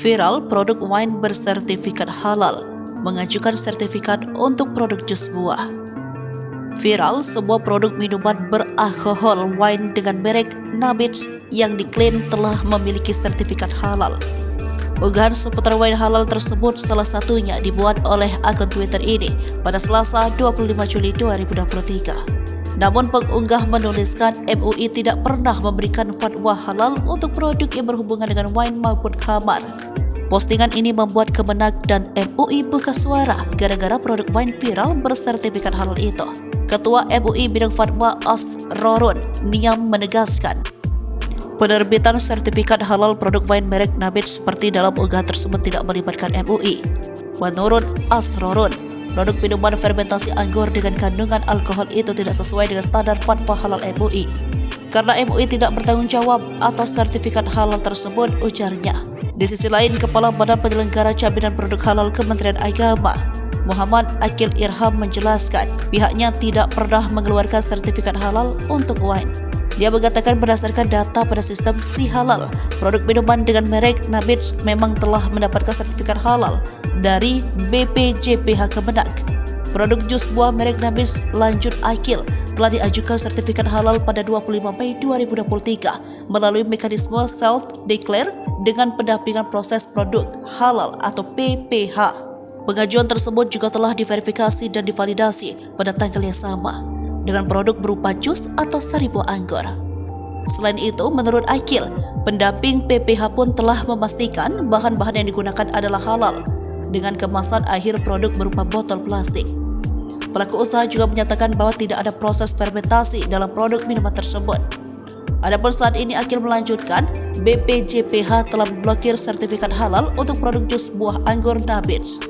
Viral produk wine bersertifikat halal, mengajukan sertifikat untuk produk jus buah. Viral sebuah produk minuman beralkohol wine dengan merek Nabitz yang diklaim telah memiliki sertifikat halal. Unggahan seputar wine halal tersebut salah satunya dibuat oleh akun Twitter ini pada Selasa 25 Juli 2023. Namun pengunggah menuliskan MUI tidak pernah memberikan fatwa halal untuk produk yang berhubungan dengan wine maupun khamar. Postingan ini membuat Kemenak dan MUI buka suara gara-gara produk wine viral bersertifikat halal itu. Ketua MUI Bidang Fatwa Asrorun Niam menegaskan, penerbitan sertifikat halal produk wine merek Nabitz seperti dalam unggahan tersebut tidak melibatkan MUI. Menurut Asrorun, produk minuman fermentasi anggur dengan kandungan alkohol itu tidak sesuai dengan standar fatwa halal MUI. Karena MUI tidak bertanggung jawab atas sertifikat halal tersebut, ujarnya. Di sisi lain, Kepala Badan Penyelenggara Jaminan Produk Halal Kementerian Agama, Muhammad Akil Irham menjelaskan, pihaknya tidak pernah mengeluarkan sertifikat halal untuk wine. Dia mengatakan berdasarkan data pada sistem Si Halal, produk minuman dengan merek Nabitz memang telah mendapatkan sertifikat halal dari BPJPH Kemenak. Produk jus buah merek Nabitz, lanjut Akil, telah diajukan sertifikat halal pada 25 Mei 2023 melalui mekanisme self-declare dengan pendampingan proses produk halal atau PPH. Pengajuan tersebut juga telah diverifikasi dan divalidasi pada tanggal yang sama dengan produk berupa jus atau sari buah anggur. Selain itu, menurut Akil, pendamping PPH pun telah memastikan bahan-bahan yang digunakan adalah halal dengan kemasan akhir produk berupa botol plastik. Pelaku usaha juga menyatakan bahwa tidak ada proses fermentasi dalam produk minuman tersebut. Adapun saat ini Akil melanjutkan, BPJPH telah memblokir sertifikat halal untuk produk jus buah anggur Nabitz.